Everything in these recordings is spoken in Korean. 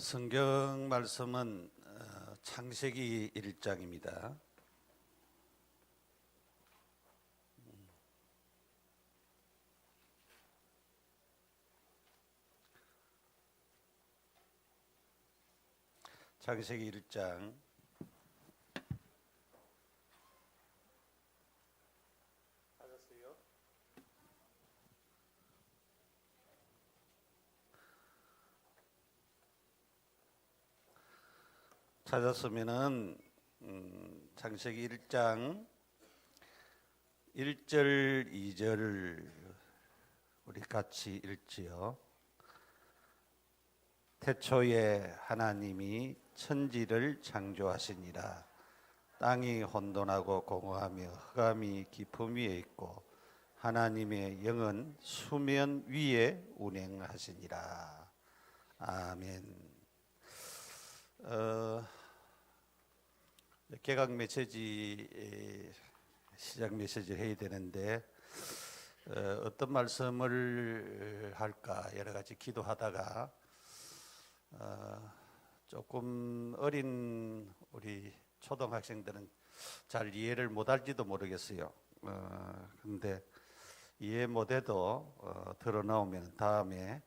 성경 말씀은 창세기 1장입니다. 창세기 1장 찾았으면은 창세기 1장 1절 2절 우리 같이 읽지요. 태초에 하나님이 천지를 창조하시니라. 땅이 혼돈하고 공허하며 흑암이 깊음 위에 있고 하나님의 영은 수면 위에 운행하시니라. 아멘. 개각 메시지 시작 메시지를 해야 되는데 어떤 말씀을 할까 여러 가지 기도하다가 조금 어린 우리 초등학생들은 잘 이해를 못할지도 모르겠어요. 근데 이해 못해도 드러나오면 다음에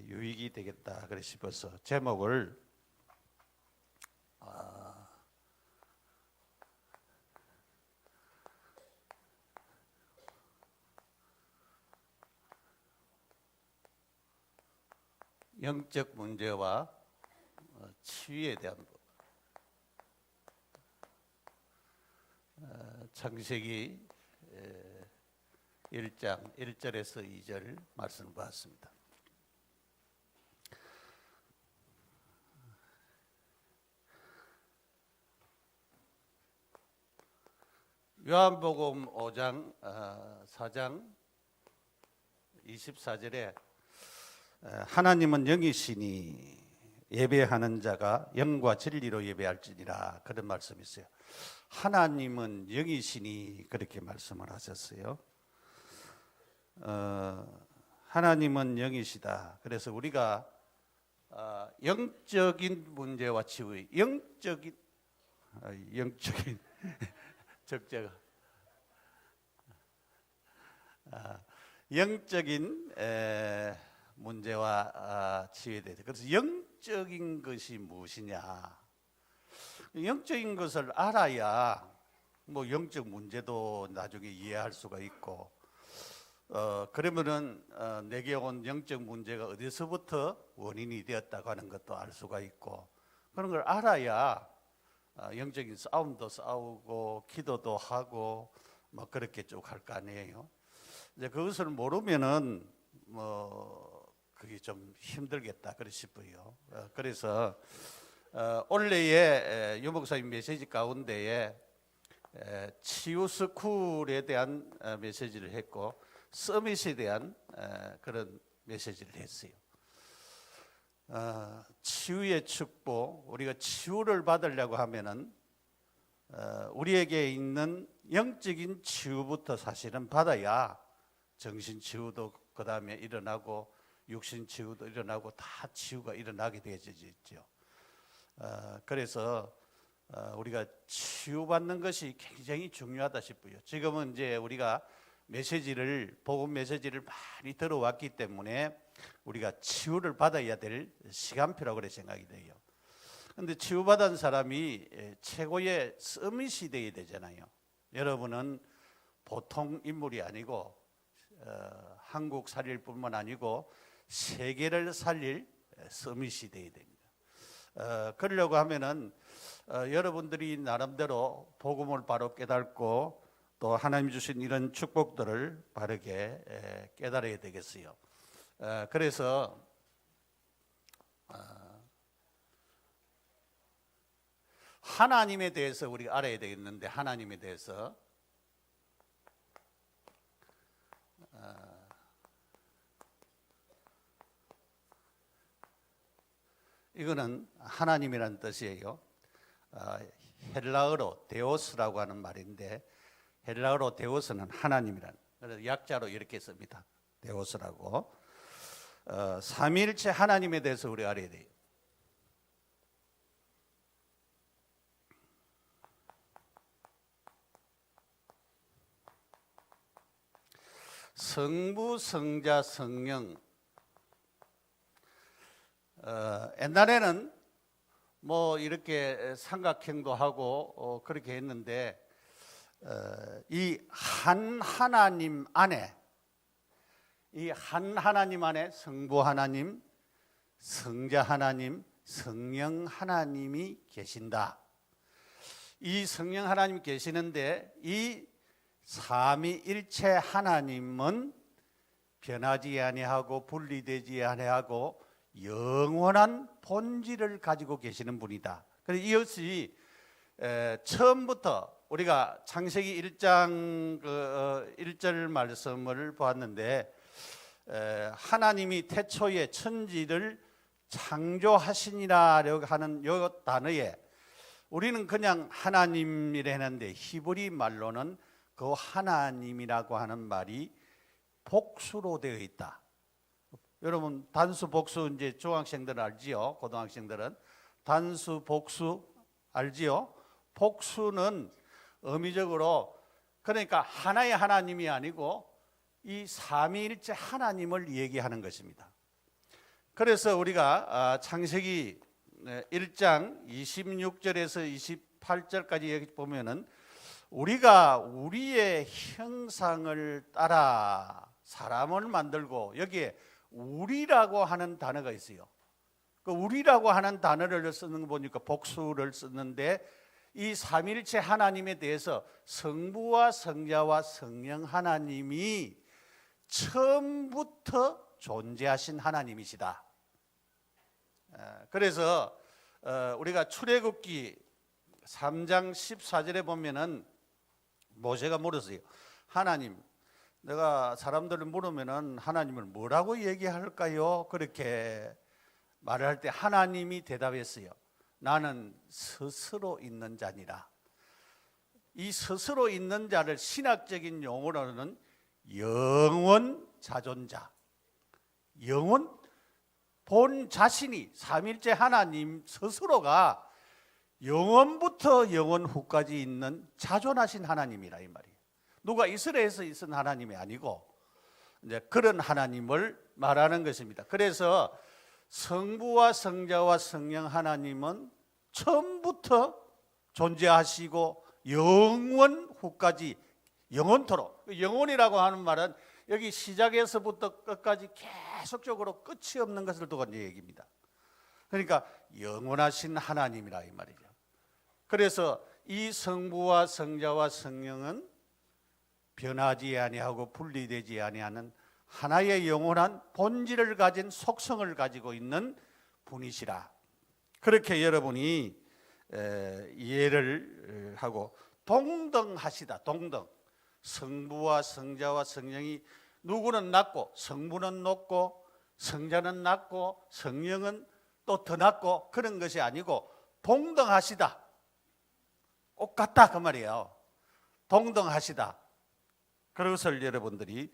유익이 되겠다 그래 싶어서 제목을 영적 문제와 치유에 대한 창세기 1장 1절에서 2절 말씀을 봤습니다. 요한복음 5장 4장 24절에 하나님은 영이시니 예배하는 자가 영과 진리로 예배할지니라 그런 말씀이 있어요. 하나님은 영이시니 그렇게 말씀을 하셨어요. 하나님은 영이시다. 그래서 우리가 영적인 문제와 치유, 영적인 적재가 영적인 문제와 치유에 대해서 그래서 영적인 것이 무엇이냐? 영적인 것을 알아야 뭐 영적 문제도 나중에 이해할 수가 있고 그러면은 내게 온 영적 문제가 어디서부터 원인이 되었다고 하는 것도 알 수가 있고 그런 걸 알아야 영적인 싸움도 싸우고 기도도 하고 뭐 그렇게 쭉 할 거 아니에요. 이제 그것을 모르면은 뭐 그게 좀 힘들겠다 그래 싶어요. 그래서 올해의 유목사님 메시지 가운데에 치유 스쿨에 대한 메시지를 했고 서밋에 대한 그런 메시지를 했어요. 치유의 축복, 우리가 치유를 받으려고 하면은 우리에게 있는 영적인 치유부터 사실은 받아야 정신 치유도 그 다음에 일어나고 육신 치유도 일어나고 다 치유가 일어나게 되어지죠. 그래서 우리가 치유받는 것이 굉장히 중요하다 싶어요. 지금은 이제 우리가 복음 메시지를 많이 들어왔기 때문에 우리가 치유를 받아야 될 시간표라고 그래 생각이 돼요. 그런데 치유받은 사람이 최고의 서밋이 되어야 되잖아요. 여러분은 보통 인물이 아니고 한국 살릴 뿐만 아니고 세계를 살릴 서밋이 되어야 됩니다. 그러려고 하면은 여러분들이 나름대로 복음을 바로 깨닫고 또 하나님 주신 이런 축복들을 바르게 깨달아야 되겠어요. 그래서 하나님에 대해서 우리가 알아야 되겠는데 하나님에 대해서 이거는 하나님이라는 뜻이에요. 헬라어로 데오스라고 하는 말인데 헬라어로 데오스는 하나님이라는, 그래서 약자로 이렇게 씁니다. 데오스라고. 삼위일체 하나님에 대해서 우리가 알아야 돼요. 성부, 성자, 성령. 옛날에는 뭐 이렇게 삼각형도 하고 그렇게 했는데 이 한 하나님 안에 성부 하나님, 성자 하나님, 성령 하나님이 계신다. 이 성령 하나님 계시는데 이 삼위일체 하나님은 변하지 아니하고 분리되지 아니하고 영원한 본질을 가지고 계시는 분이다. 그래서 이것이 처음부터 우리가 창세기 1장 1절 말씀을 보았는데 하나님이 태초에 천지를 창조하시니라고 하는 이 단어에 우리는 그냥 하나님이라 했는데 히브리 말로는 그 하나님이라고 하는 말이 복수로 되어 있다. 여러분 단수 복수 이제 중학생들은 알지요? 고등학생들은 단수 복수 알지요? 복수는 의미적으로 그러니까 하나의 하나님이 아니고 이 삼위일체 하나님을 얘기하는 것입니다. 그래서 우리가 창세기 1장 26절에서 28절까지 여기 보면은 우리가 우리의 형상을 따라 사람을 만들고 여기에 우리라고 하는 단어가 있어요. 그 우리라고 하는 단어를 쓰는 거 보니까 복수를 쓰는데 이 삼위일체 하나님에 대해서 성부와 성자와 성령 하나님이 처음부터 존재하신 하나님이시다. 그래서 우리가 출애굽기 3장 14절에 보면은 모세가 물었어요. 하나님, 내가 사람들을 물으면은 하나님을 뭐라고 얘기할까요? 그렇게 말을 할 때 하나님이 대답했어요. 나는 스스로 있는 자니라. 이 스스로 있는 자를 신학적인 용어로는 영원 자존자, 영원 본 자신이 삼위일체 하나님 스스로가 영원부터 영원 후까지 있는 자존하신 하나님이라 이 말이에요. 누가 이스라엘에서 있은 하나님이 아니고 이제 그런 하나님을 말하는 것입니다. 그래서 성부와 성자와 성령 하나님은 처음부터 존재하시고 영원 후까지 영원토록, 영원이라고 하는 말은 여기 시작에서부터 끝까지 계속적으로 끝이 없는 것을 두고 이제 얘기입니다. 그러니까 영원하신 하나님이라 이 말이죠. 그래서 이 성부와 성자와 성령은 변하지 아니하고 분리되지 아니하는 하나의 영원한 본질을 가진 속성을 가지고 있는 분이시라. 그렇게 여러분이 이해를 하고 동등하시다. 동등. 성부와 성자와 성령이 누구는 낮고 성부는 높고 성자는 낮고 성령은 또 더 낮고 그런 것이 아니고 동등하시다. 똑같다 그 말이에요. 동등하시다. 그것을 여러분들이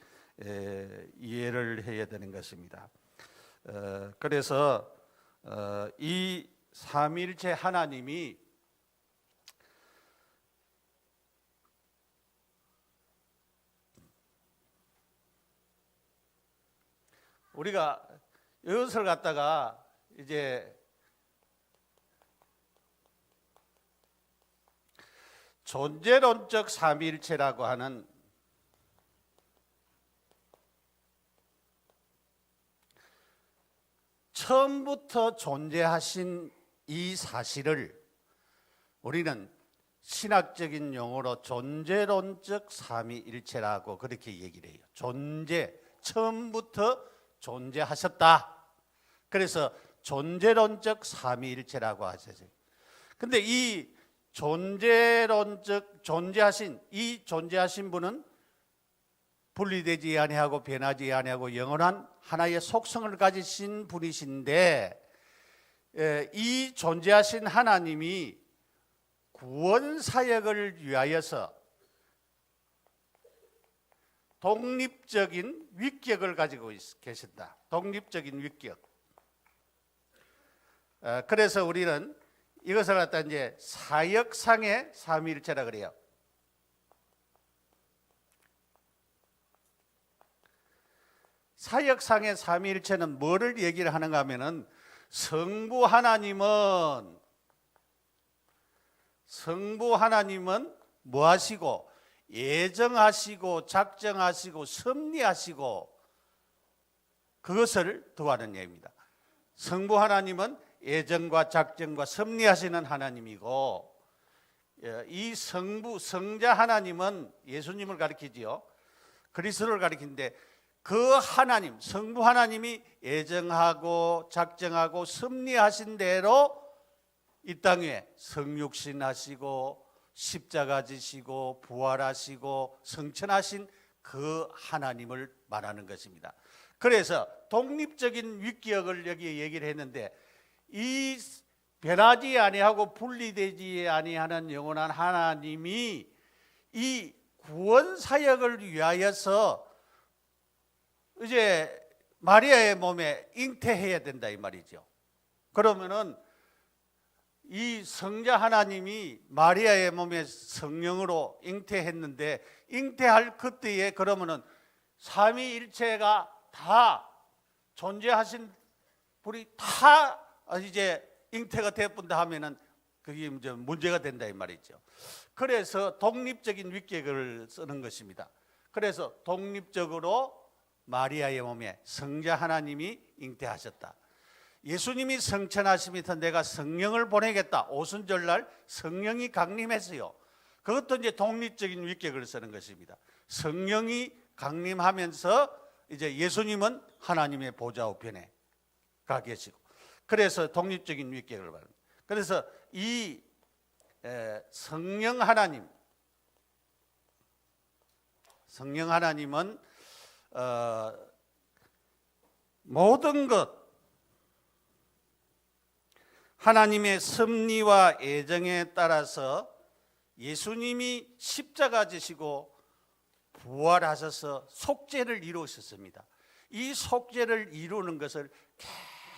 이해를 해야 되는 것입니다. 그래서 이 삼위일체 하나님이 우리가 이것을 갖다가 이제 존재론적 삼위일체라고 하는 처음부터 존재하신 이 사실을 우리는 신학적인 용어로 존재론적 삼위일체라고 그렇게 얘기를 해요. 존재, 처음부터 존재하셨다. 그래서 존재론적 삼위일체라고 하셨어요. 근데 이 존재론적 존재하신 분은 분리되지 아니하고 변하지 아니하고 영원한 하나의 속성을 가지신 분이신데 이 존재하신 하나님이 구원 사역을 위하여서 독립적인 위격을 가지고 계신다. 독립적인 위격. 그래서 우리는 이것을 갖다 이제 사역상의 삼위일체라 그래요. 사역상의 삼위일체는 뭐를 얘기를 하는가 하면은 성부 하나님은 뭐 하시고 예정하시고 작정하시고 섭리하시고 그것을 더하는 얘기입니다. 성부 하나님은 예정과 작정과 섭리하시는 하나님이고, 이 성자 하나님은 예수님을 가리키지요. 그리스도를 가리키는데 그 하나님, 성부 하나님이 예정하고 작정하고 섭리하신 대로 이 땅 위에 성육신하시고 십자가 지시고 부활하시고 성천하신 그 하나님을 말하는 것입니다. 그래서 독립적인 위격을 여기 얘기를 했는데, 이 변하지 아니하고 분리되지 아니하는 영원한 하나님이 이 구원 사역을 위하여서 이제 마리아의 몸에 잉태해야 된다 이 말이죠. 그러면은 이 성자 하나님이 마리아의 몸에 성령으로 잉태했는데, 잉태할 그때에 그러면은 삼위일체가 다 존재하신 분이 다 이제 잉태가 되었다 하면은 그게 이제 문제가 된다 이 말이죠. 그래서 독립적인 위격을 쓰는 것입니다. 그래서 독립적으로 마리아의 몸에 성자 하나님이 잉태하셨다. 예수님이 성천하시면서 내가 성령을 보내겠다. 오순절날 성령이 강림했어요. 그것도 이제 독립적인 위격을 쓰는 것입니다. 성령이 강림하면서 이제 예수님은 하나님의 보좌 우편에 가 계시고, 그래서 독립적인 위격을 말합니다. 그래서 이 성령 하나님은 모든 것 하나님의 섭리와 예정에 따라서 예수님이 십자가 지시고 부활하셔서 속죄를 이루셨습니다. 이 속죄를 이루는 것을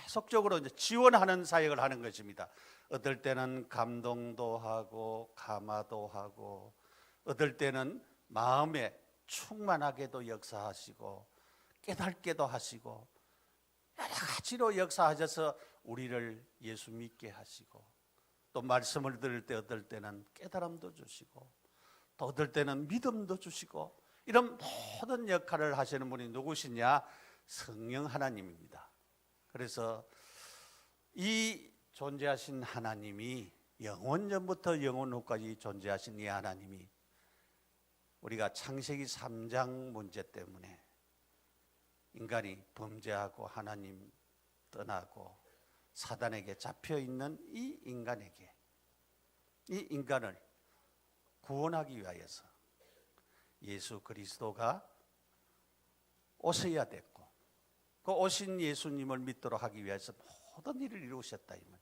계속적으로 이제 지원하는 사역을 하는 것입니다. 어떨 때는 감동도 하고 감화도 하고, 어떨 때는 마음에 충만하게도 역사하시고 깨닫게도 하시고, 여러 가지로 역사하셔서 우리를 예수 믿게 하시고, 또 말씀을 들을 때 어떨 때는 깨달음도 주시고, 또 어떨 때는 믿음도 주시고, 이런 모든 역할을 하시는 분이 누구시냐? 성령 하나님입니다. 그래서 이 존재하신 하나님이 영원전부터 영원 후까지 존재하신 이 하나님이 우리가 창세기 3장 문제 때문에 인간이 범죄하고 하나님 떠나고 사단에게 잡혀있는 이 인간을 구원하기 위하여서 예수 그리스도가 오셔야 됐고, 그 오신 예수님을 믿도록 하기 위해서 모든 일을 이루셨다 이 말.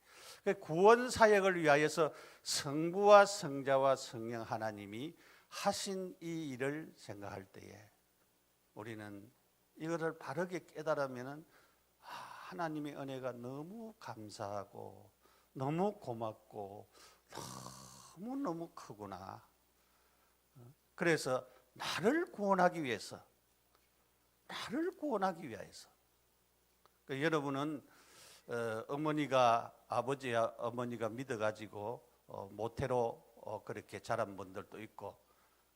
구원 사역을 위하여서 성부와 성자와 성령 하나님이 하신 이 일을 생각할 때에 우리는 이것을 바르게 깨달으면은 하나님의 은혜가 너무 감사하고 너무 고맙고 너무 크구나. 그래서 나를 구원하기 위해서 여러분은 아버지와 어머니가 믿어가지고 모태로 그렇게 자란 분들도 있고,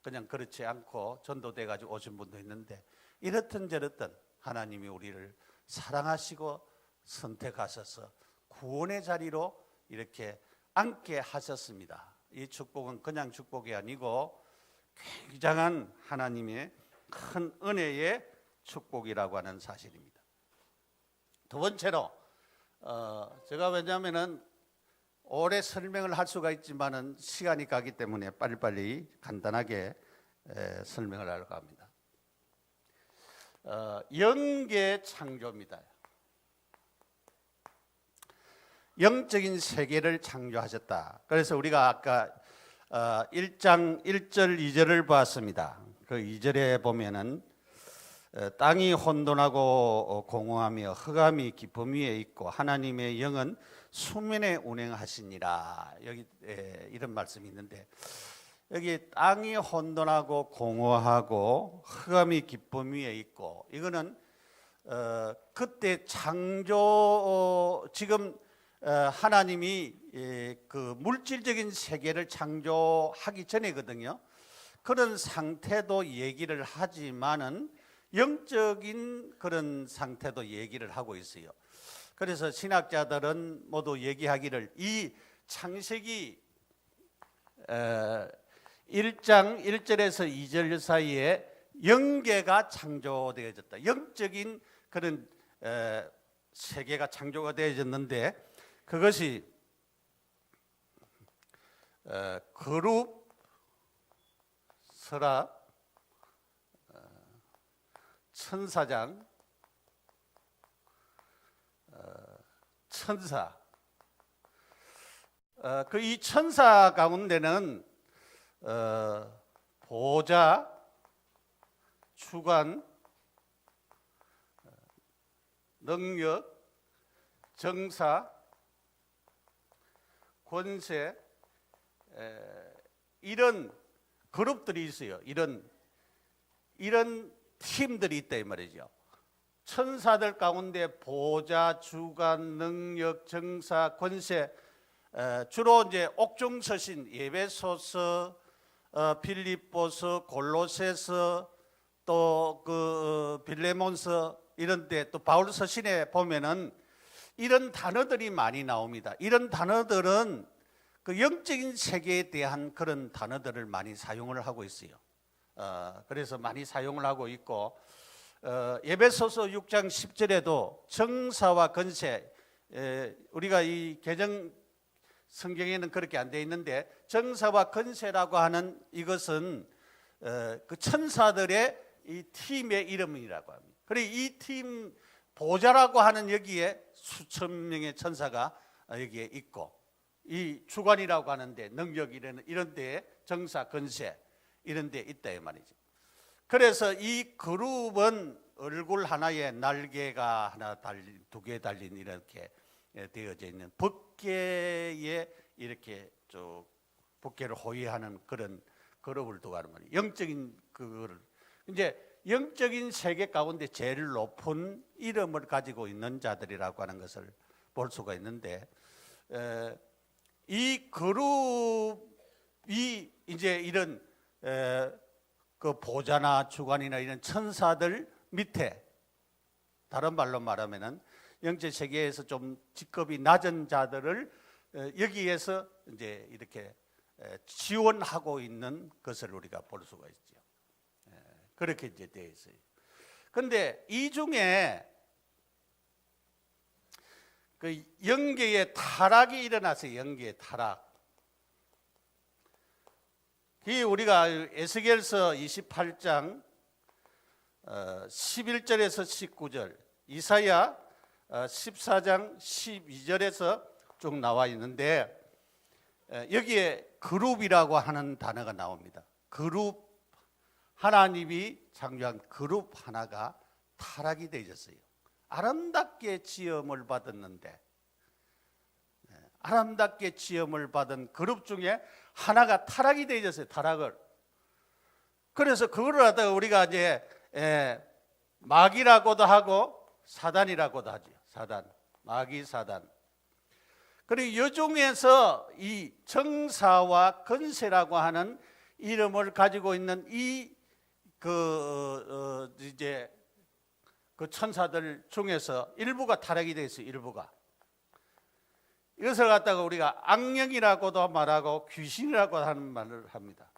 그냥 그렇지 않고 전도돼 가지고 오신 분도 있는데, 이렇든 저렇든 하나님이 우리를 사랑하시고 선택하셔서 구원의 자리로 이렇게 앉게 하셨습니다. 이 축복은 그냥 축복이 아니고 굉장한 하나님의 큰 은혜의 축복이라고 하는 사실입니다. 두 번째로 제가 왜냐하면은 오래 설명을 할 수가 있지만은 시간이 가기 때문에 빨리빨리 간단하게 설명을 하려고 합니다. 영계 창조입니다. 영적인 세계를 창조하셨다. 그래서 우리가 아까 1장 1절 2절을 봤습니다. 그 2절에 보면은 땅이 혼돈하고 공허하며 흑암이 깊음 위에 있고 하나님의 영은 수면에 운행하시니라. 여기 이런 말씀이 있는데, 여기 땅이 혼돈하고 공허하고 흑암이 깊음 위에 있고, 이거는 그때 창조 지금 하나님이 그 물질적인 세계를 창조하기 전에거든요. 그런 상태도 얘기를 하지만은 영적인 그런 상태도 얘기를 하고 있어요. 그래서 신학자들은 모두 얘기하기를 이 창세기 1장 1절에서 2절 사이에 영계가 창조되어졌다. 영적인 그런 세계가 창조가 되어졌는데, 그것이 거룩, 설악, 천사장, 천사. 그 이 천사 가운데는 보좌, 주관, 능력, 정사, 권세, 이런 그룹들이 있어요. 이런 팀들이 있다 이 말이죠. 천사들 가운데 보좌, 주관, 능력, 정사, 권세, 주로 이제 옥중서신 에베소서, 빌립보서, 골로새서, 또 그 빌레몬서 이런 데, 또 바울 서신에 보면은 이런 단어들이 많이 나옵니다. 이런 단어들은 그 영적인 세계에 대한 그런 단어들을 많이 사용을 하고 있어요. 그래서 많이 사용을 하고 있고, 에베소서 6장 10절에도 정사와 권세, 우리가 이 개정 성경에는 그렇게 안 되어 있는데, 정사와 권세라고 하는 이것은 그 천사들의 이 팀의 이름이라고 합니다. 그리고 이 팀 보좌라고 하는 여기에 수천 명의 천사가 여기에 있고, 이 주관이라고 하는데 능력 이런 데에 정사, 권세 이런 데 있다 이 말이죠. 그래서 이 그룹은 얼굴 하나에 날개가 하나 달린, 두 개 달린 이렇게 되어져 있는 법궤에 이렇게 쭉 법궤를 호위하는 그런 그룹을 두고 하는 말이에요. 영적인 그거를 이제 영적인 세계 가운데 제일 높은 이름을 가지고 있는 자들이라고 하는 것을 볼 수가 있는데, 이 그룹이 이제 이런 그 보좌나 주관이나 이런 천사들 밑에, 다른 말로 말하면은 영적 세계에서 좀 직급이 낮은 자들을 여기에서 이제 이렇게 지원하고 있는 것을 우리가 볼 수가 있죠. 그렇게 이제 되어 있어요. 그런데 이 중에 그 영계의 타락이 일어났어요. 영계의 타락. 이 우리가 에스겔서 28장 11절에서 19절, 이사야 14장 12절에서 쭉 나와 있는데, 여기에 그룹이라고 하는 단어가 나옵니다. 그룹, 하나님이 창조한 그룹 하나가 타락이 되어졌어요. 아름답게 지음을 받았는데, 아름답게 지음을 받은 그룹 중에 하나가 타락이 되어졌어요. 타락을. 그래서 그거를 하다가 우리가 이제 마귀라고도 하고 사단이라고도 하죠. 사단, 마귀, 사단. 그리고 이 중에서 이 정사와 권세라고 하는 이름을 가지고 있는 이제 그 천사들 중에서 일부가 타락이 되어 있어요. 일부가. 이것을 갖다가 우리가 악령이라고도 말하고 귀신이라고 하는 말을 합니다.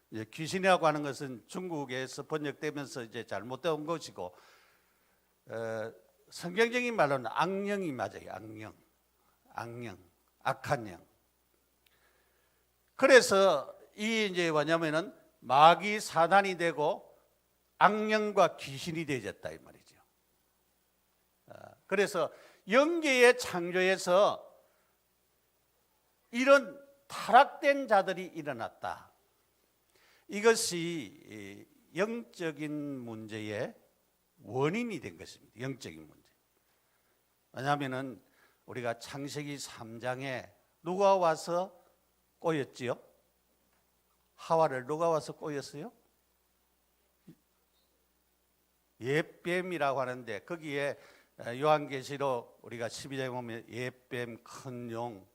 이제 귀신이라고 하는 것은 중국에서 번역되면서 이제 잘못된 것이고, 성경적인 말로는 악령이 맞아요. 악령, 악한 영. 그래서 이 이제 뭐냐면은 마귀, 사단이 되고 악령과 귀신이 되어졌다 이 말이죠. 그래서 영계의 창조에서 이런 타락된 자들이 일어났다. 이것이 영적인 문제의 원인이 된 것입니다. 영적인 문제. 왜냐하면은 우리가 창세기 3장에 누가 와서 꼬였지요? 하와를 누가 와서 꼬였어요? 옛뱀이라고 하는데 거기에 요한계시록 우리가 12장에 보면 옛뱀, 큰 용,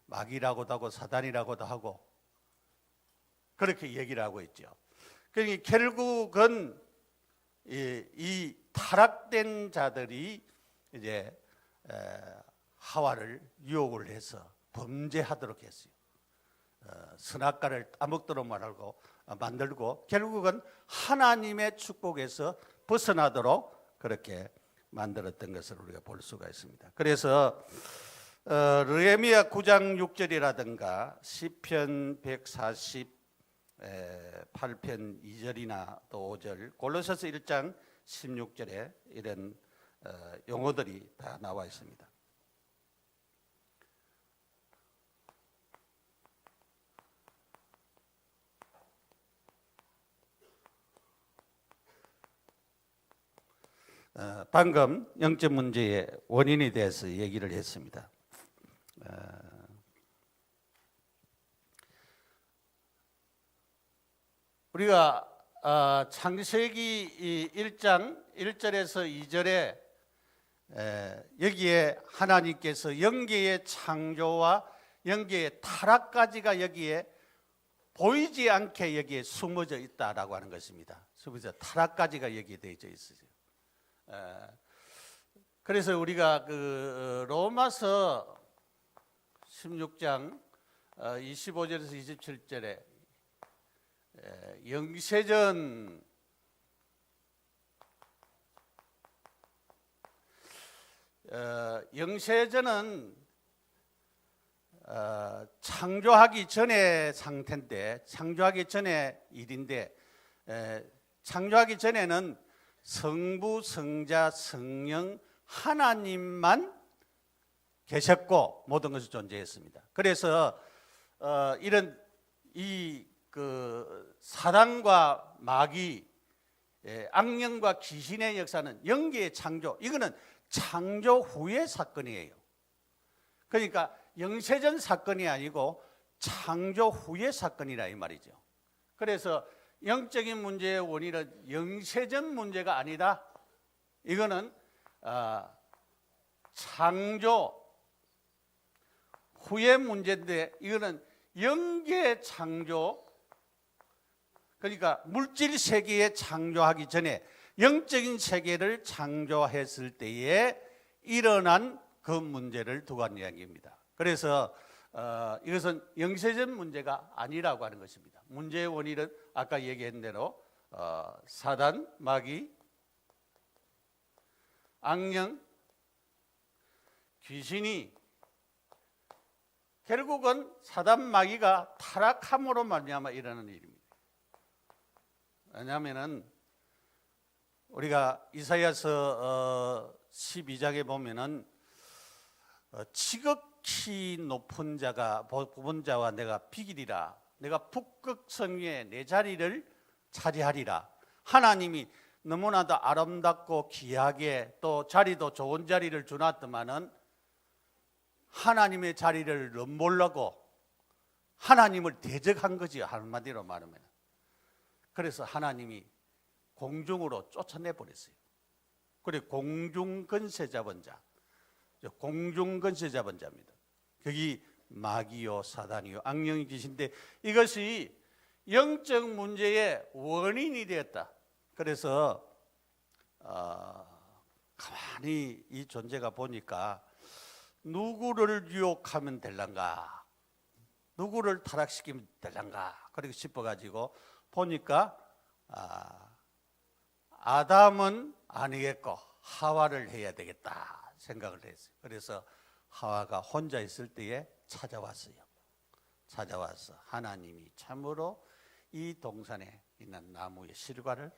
마귀라고도 하고 사단이라고도 하고 그렇게 얘기를 하고 있죠. 그러니까 결국은 이 타락된 자들이 이제 하와를 유혹을 해서 범죄하도록 했어요. 선악과를 따먹도록 만들고 결국은 하나님의 축복에서 벗어나도록 그렇게 만들었던 것을 우리가 볼 수가 있습니다. 그래서 느헤미야 9장 6절이라든가 시편 148편 2절이나 또 5절, 골로새서 1장 16절에 이런 용어들이 다 나와 있습니다. 방금 영적 문제의 원인에 대해서 얘기를 했습니다. 우리가 창세기 1장 1절에서 2절에 여기에 하나님께서 영계의 창조와 영계의 타락까지가 여기에 보이지 않게 여기에 숨어져 있다라고 하는 것입니다. 그래서 타락까지가 여기에 되어 있어요. 그래서 우리가 그 로마서 16장 25절에서 27절에 영세전은 창조하기 전의 상태인데, 창조하기 전의 일인데, 창조하기 전에는 성부, 성자, 성령 하나님만 계셨고 모든 것이 존재했습니다. 그래서 이런 그 사단과 마귀, 악령과 귀신의 역사는 영계의 창조, 이거는 창조 후의 사건이에요. 그러니까 영세전 사건이 아니고 창조 후의 사건이라 이 말이죠. 그래서 영적인 문제의 원인은 영세전 문제가 아니다. 이거는 창조 후의 문제인데 이거는 영계 창조, 그러니까 물질 세계에 창조하기 전에 영적인 세계를 창조했을 때에 일어난 그 문제를 두고 한 이야기입니다. 그래서 이것은 영세전 문제가 아니라고 하는 것입니다. 문제의 원인은 아까 얘기한 대로 사단, 마귀, 악령, 귀신이 결국은 사단, 마귀가 타락함으로 말미암아 일어나는 일입니다. 왜냐하면은 우리가 이사야서 12장에 보면은 지극히 높은 자가 뽑은 자와 내가 비기리라, 내가 북극성 위에 내 자리를 차지하리라. 하나님이 너무나도 아름답고 귀하게 또 자리도 좋은 자리를 주놨더만은 하나님의 자리를 넘보려고 하나님을 대적한 거지요, 한마디로 말하면. 그래서 하나님이 공중으로 쫓아내 버렸어요. 그리고 공중 건세 잡은 자, 공중 건세 잡은 자입니다. 거기 마귀요 사단이요 악령이 계신데 이것이 영적 문제의 원인이 되었다. 그래서 가만히 이 존재가 보니까 누구를 유혹하면 될란가, 누구를 타락시키면 될란가 그렇게 싶어가지고 보니까 아담은 아니겠고 하와를 해야 되겠다 생각을 했어요. 그래서 하와가 혼자 있을 때에 찾아왔어요. 찾아와서 하나님이 참으로 이 동산에 있는 나무의 실과를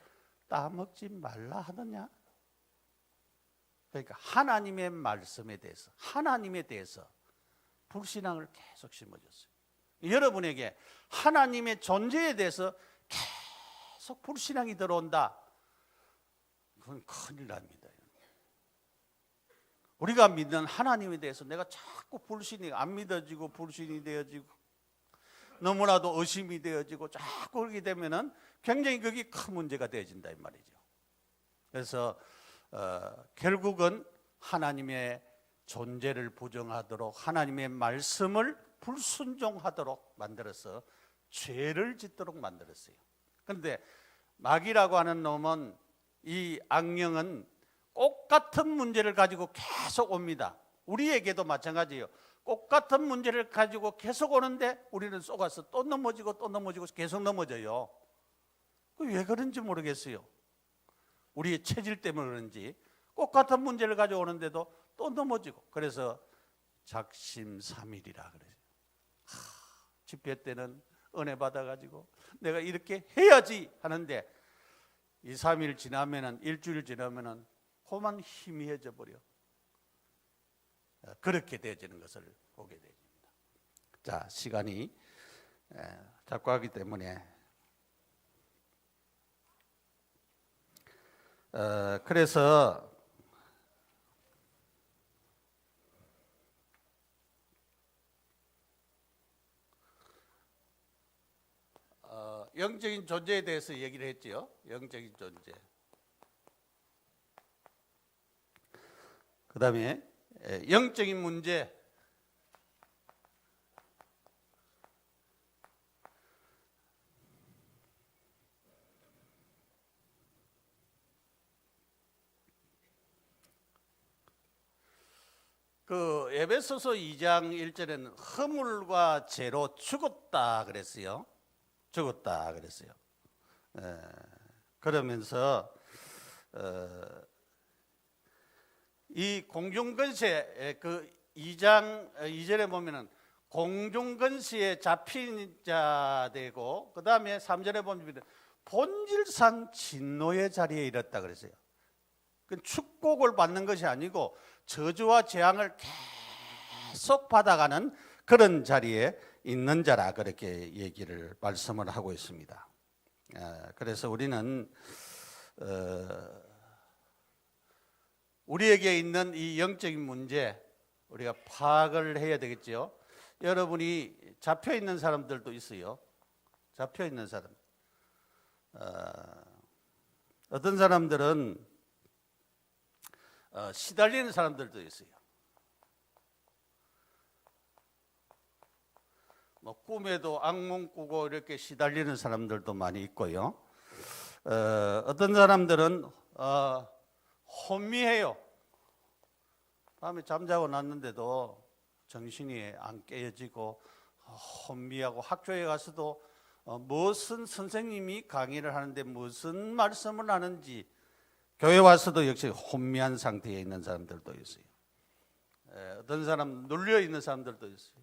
따먹지 말라 하느냐. 그러니까 하나님의 말씀에 대해서, 하나님에 대해서 불신앙을 계속 심어줬어요. 여러분에게 하나님의 존재에 대해서 계속 불신앙이 들어온다, 그건 큰일 납니다. 우리가 믿는 하나님에 대해서 내가 자꾸 불신이 안 믿어지고 불신이 되어지고 너무나도 의심이 되어지고 자꾸 그렇게 되면은 굉장히 그게 큰 문제가 되어진다 이 말이죠. 그래서 결국은 하나님의 존재를 부정하도록 하나님의 말씀을 불순종하도록 만들어서 죄를 짓도록 만들었어요. 그런데 마귀라고 하는 놈은, 이 악령은 똑같은 문제를 가지고 계속 옵니다. 우리에게도 마찬가지예요. 똑같은 문제를 가지고 계속 오는데 우리는 속아서 또 넘어지고 또 넘어지고 계속 넘어져요. 왜 그런지 모르겠어요. 우리의 체질 때문에 그런지 똑같은 문제를 가지고 오는데도 또 넘어지고, 그래서 작심삼일이라 그래요. 집회 때는 은혜 받아가지고 내가 이렇게 해야지 하는데 2, 3일 지나면은, 일주일 지나면은 그만 희미해져 버려. 그렇게 되어지는 것을 보게 됩니다. 자, 시간이 자꾸 하기 때문에 그래서 영적인 존재에 대해서 얘기를 했지요. 영적인 존재. 그 다음에 영적인 문제. 그 에베소서 2장 1절에는 허물과 죄로 죽었다 그랬어요. 죽었다 그랬어요. 그러면서 이 공중근세, 그 2장 2절에 보면은 공중근세에 잡힌 자 되고, 그 다음에 3절에 보면 본질상 진노의 자리에 이르렀다 그랬어요. 그 축복을 받는 것이 아니고 저주와 재앙을 계속 받아가는 그런 자리에 있는 자라, 그렇게 얘기를 말씀을 하고 있습니다. 그래서 우리는 우리에게 있는 이 영적인 문제 우리가 파악을 해야 되겠죠. 여러분이 잡혀 있는 사람들도 있어요. 잡혀 있는 사람. 어떤 사람들은 시달리는 사람들도 있어요. 뭐 꿈에도 악몽 꾸고 이렇게 시달리는 사람들도 많이 있고요. 어떤 사람들은 혼미해요. 밤에 잠자고 났는데도 정신이 안 깨어지고 혼미하고, 학교에 가서도 무슨 선생님이 강의를 하는데 무슨 말씀을 하는지, 교회 와서도 역시 혼미한 상태에 있는 사람들도 있어요. 어떤 사람 눌려 있는 사람들도 있어요.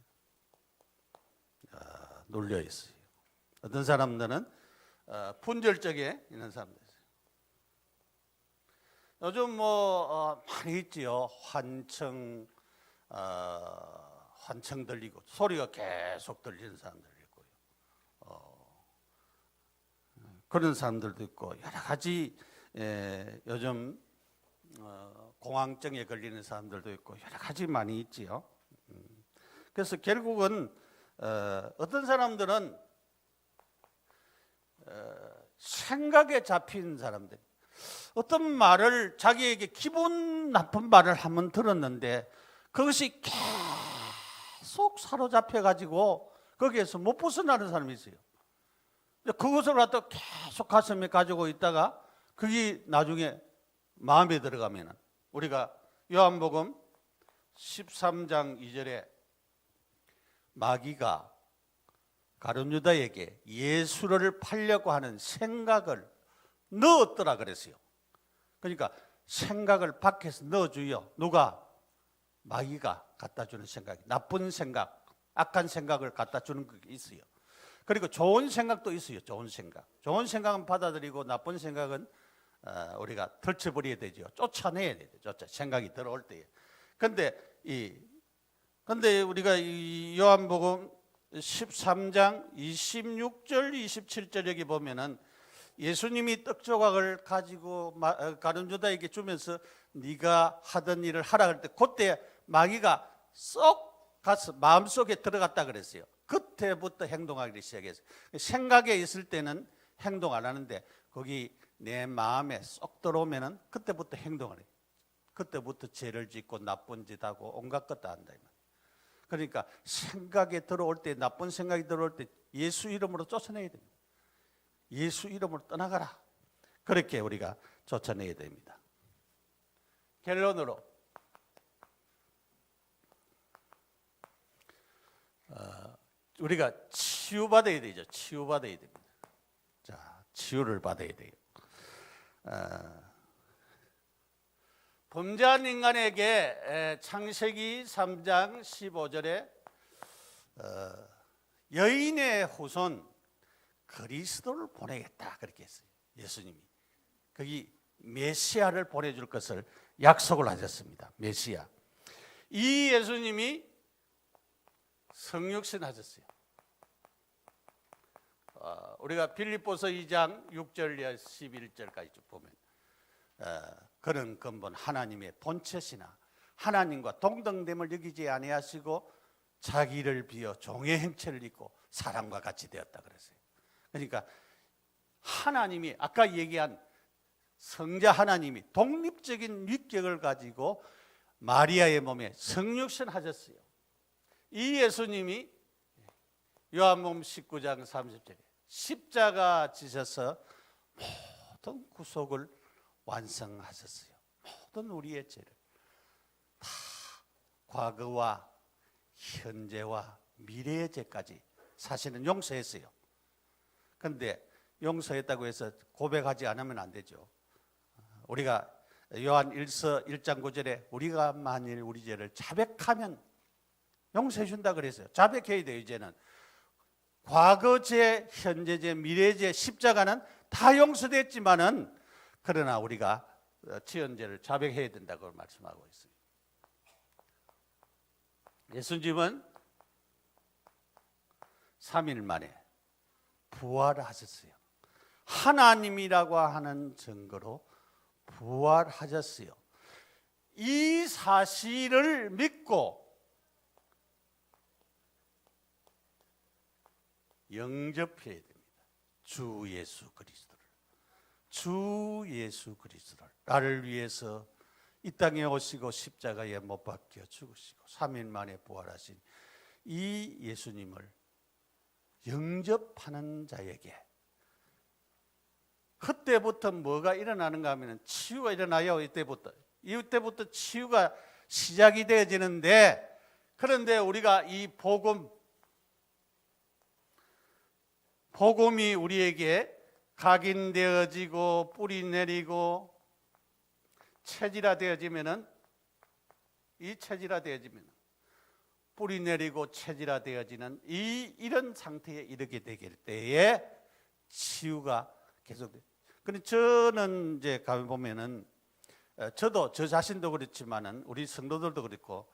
눌려 있어요. 어떤 사람들은 분절적에 있는 사람들 있어요. 요즘 뭐 많이 있지요. 환청 들리고 소리가 계속 들리는 사람들 있고요. 그런 사람들도 있고, 여러 가지 요즘 공황증에 걸리는 사람들도 있고, 여러 가지 많이 있지요. 그래서 결국은 어떤 사람들은 생각에 잡힌 사람들, 어떤 말을 자기에게 기분 나쁜 말을 한번 들었는데 그것이 계속 사로잡혀 가지고 거기에서 못 벗어나는 사람이 있어요. 그것을 갖다 계속 가슴에 가지고 있다가 그게 나중에 마음에 들어가면은, 우리가 요한복음 13장 2절에 마귀가 가룟유다에게 예수를 팔려고 하는 생각을 넣었더라 그랬어요. 그러니까 생각을 밖에서 넣어줘요. 누가? 마귀가 갖다 주는 생각, 나쁜 생각, 악한 생각을 갖다 주는 게 있어요. 그리고 좋은 생각도 있어요. 좋은 생각은 받아들이고 나쁜 생각은 우리가 덜쳐버려야 되죠. 쫓아내야 되죠. 생각이 들어올 때에. 근데 우리가 이 요한복음 13장 26절 27절 여기 보면은 예수님이 떡 조각을 가지고 가룟 유다에게 주면서 네가 하던 일을 하라 할 때 그때 마귀가 쏙 가서 마음속에 들어갔다 그랬어요. 그때부터 행동하기 시작했어요. 생각에 있을 때는 행동 안 하는데 거기 내 마음에 쏙 들어오면은 그때부터 행동을 해요. 그때부터 죄를 짓고 나쁜 짓 하고 온갖 것도 한다. 그러니까 생각에 들어올 때, 나쁜 생각이 들어올 때 예수 이름으로 쫓아내야 됩니다. 예수 이름으로 떠나가라. 그렇게 우리가 쫓아내야 됩니다. 결론으로 우리가 치유받아야 되죠. 치유받아야 됩니다. 자, 치유를 받아야 돼요. 범죄한 인간에게 창세기 3장 15절에 여인의 후손 그리스도를 보내겠다 그렇게 했어요. 예수님이 거기 메시아를 보내줄 것을 약속을 하셨습니다. 메시아. 이 예수님이 성육신 하셨어요. 우리가 빌립보서 2장 6절 11절까지 쭉 보면 그런 근본 하나님의 본체시나 하나님과 동등됨을 여기지 아니하시고 자기를 비어 종의 형체를 입고 사람과 같이 되었다 그랬어요. 그러니까 하나님이 아까 얘기한 성자 하나님이 독립적인 위격을 가지고 마리아의 몸에 성육신 하셨어요. 이 예수님이 요한복음 19장 30절에 십자가 지셔서 모든 구속을 완성하셨어요. 모든 우리의 죄를 다 과거와 현재와 미래의 죄까지 사실은 용서했어요. 그런데 용서했다고 해서 고백하지 않으면 안 되죠. 우리가 요한 1서 1장 9절에 우리가 만일 우리 죄를 자백하면 용서해 준다 그랬어요. 자백해야 돼요. 이제는 과거 죄, 현재 죄, 미래 죄, 십자가는 다 용서됐지만은 그러나 우리가 지은 죄를 자백해야 된다고 말씀하고 있어요. 예수님은 3일 만에 부활하셨어요. 하나님이라고 하는 증거로 부활하셨어요. 이 사실을 믿고 영접해야 됩니다. 주 예수 그리스도를. 주 예수 그리스도를 나를 위해서 이 땅에 오시고 십자가에 못 박혀 죽으시고 3일 만에 부활하신 이 예수님을 영접하는 자에게 그때부터 뭐가 일어나는가 하면 치유가 일어나요. 이때부터 치유가 시작이 되어지는데, 그런데 우리가 이 복음이 우리에게 각인되어지고 뿌리 내리고 체질화되어지면은, 이 체질화되어지면 뿌리 내리고 체질화되어지는 이런 상태에 이르게 되길 때에 치유가 계속돼요. 근데 저는 이제 가면 보면은 저도 저 자신도 그렇지만은 우리 성도들도 그렇고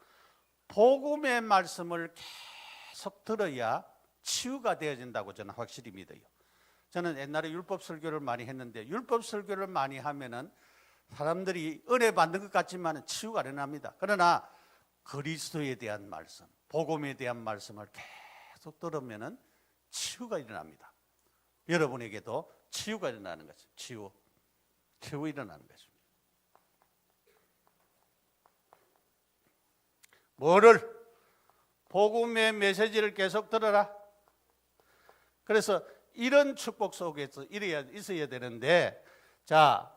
복음의 말씀을 계속 들어야 치유가 되어진다고 저는 확실히 믿어요. 저는 옛날에 율법 설교를 많이 했는데 율법 설교를 많이 하면은 사람들이 은혜 받는 것 같지만은 치유가 안 일어납니다. 그러나 그리스도에 대한 말씀, 복음에 대한 말씀을 계속 들으면은 치유가 일어납니다. 여러분에게도 치유가 일어나는 것입니다. 치유 일어나는 것입니다. 뭐를? 복음의 메시지를 계속 들어라. 그래서 이런 축복 속에서 있어야 되는데, 자,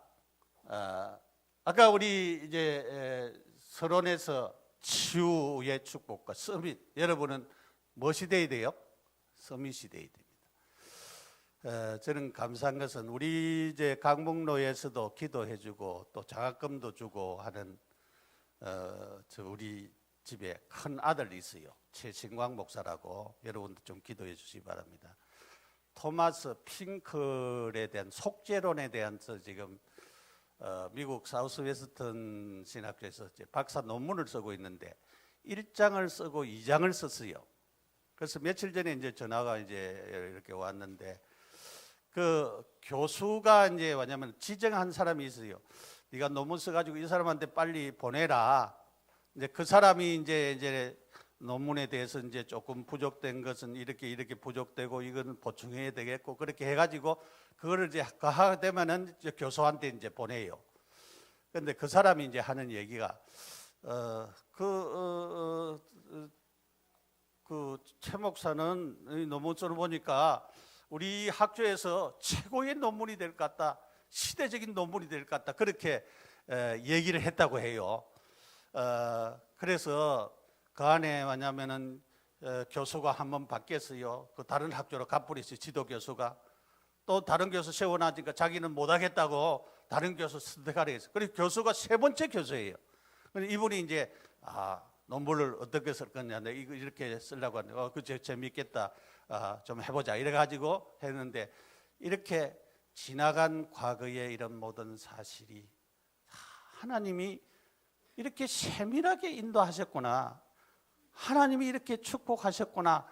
아까 우리 이제 서론에서 치유의 축복과 서밋, 여러분은 무엇이 돼야 돼요? 서밋이 돼야 됩니다. 저는 감사한 것은 우리 이제 강북로에서도 기도해주고 또 장학금도 주고 하는 우리 집에 큰 아들이 있어요. 최신광 목사라고. 여러분도 좀 기도해 주시기 바랍니다. 토마스 핑클에 대한 속죄론에 대한 지금 미국 사우스웨스턴 신학교에서 박사 논문을 쓰고 있는데 1장을 쓰고 2장을 썼어요. 그래서 며칠 전에 이제 전화가 이제 이렇게 왔는데 그 교수가 이제 뭐냐면 지정한 사람이 있어요. 네가 논문 써가지고 이 사람한테 빨리 보내라. 이제 그 사람이 이제 논문에 대해서 이제 조금 부족된 것은 이렇게 부족되고 이건 보충해야 되겠고 그렇게 해가지고 그거를 이제 하되면은 교수한테 이제 보내요. 그런데 그 사람이 이제 하는 얘기가 그 최 목사는 이 논문서를 보니까 우리 학교에서 최고의 논문이 될 것 같다, 시대적인 논문이 될 것 같다, 그렇게 얘기를 했다고 해요. 그래서 그 안에 뭐냐면은 교수가 한 번 바뀌었어요. 그 다른 학교로 가버렸어요. 지도 교수가. 또 다른 교수 세워놔니까 자기는 못하겠다고 다른 교수 선택하려 했어요. 그리고 교수가 세 번째 교수예요. 이분이 이제 논문을 어떻게 쓸 거냐, 이거 이렇게 쓰려고 하는데 그저 재밌겠다, 좀 해보자 이래가지고 했는데, 이렇게 지나간 과거의 이런 모든 사실이 하나님이 이렇게 세밀하게 인도하셨구나, 하나님이 이렇게 축복하셨구나,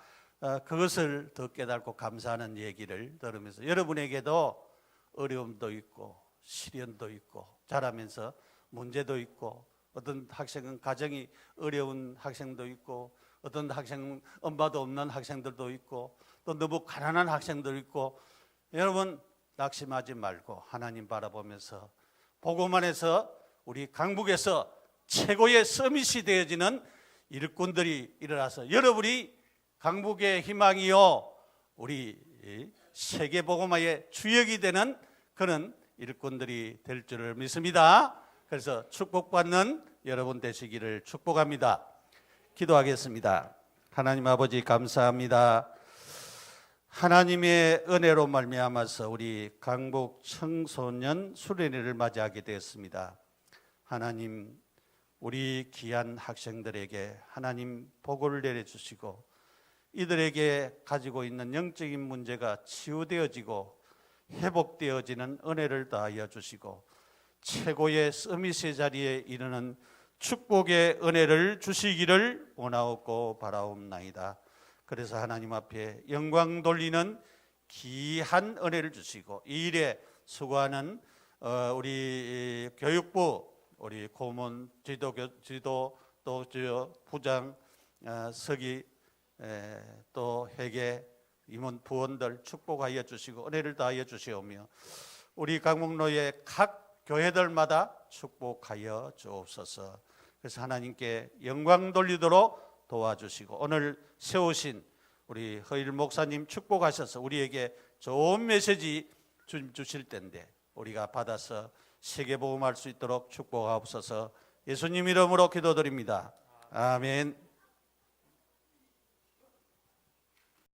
그것을 더 깨닫고 감사하는 얘기를 들으면서 여러분에게도 어려움도 있고 시련도 있고 자라면서 문제도 있고, 어떤 학생은 가정이 어려운 학생도 있고, 어떤 학생은 엄마도 없는 학생들도 있고, 또 너무 가난한 학생도 있고, 여러분 낙심하지 말고 하나님 바라보면서 복음 안에서 우리 강북에서 최고의 서밋이 되어지는 일꾼들이 일어나서 여러분이 강북의 희망이요 우리 세계 복음화의 주역이 되는 그런 일꾼들이 될 줄을 믿습니다. 그래서 축복받는 여러분 되시기를 축복합니다. 기도하겠습니다. 하나님 아버지 감사합니다. 하나님의 은혜로 말미암아서 우리 강북 청소년 수련회를 맞이하게 되었습니다. 하나님, 우리 귀한 학생들에게 하나님 복을 내려주시고 이들에게 가지고 있는 영적인 문제가 치유되어지고 회복되어지는 은혜를 더하여 주시고 최고의 서밋의 자리에 이르는 축복의 은혜를 주시기를 원하옵고 바라옵나이다. 그래서 하나님 앞에 영광 돌리는 귀한 은혜를 주시고 이 일에 수고하는 우리 교육부, 우리 고문, 지도 또 부장, 서기, 또 회계, 임원, 부원들 축복하여 주시고 은혜를 더하여 주시오며 우리 강북로의 각 교회들마다 축복하여 주옵소서. 그래서 하나님께 영광 돌리도록 도와주시고 오늘 세우신 우리 허일 목사님 축복하셔서 우리에게 좋은 메시지 주실 텐데 우리가 받아서 세계복음할 수 있도록 축복하옵소서. 예수님 이름으로 기도드립니다. 아멘.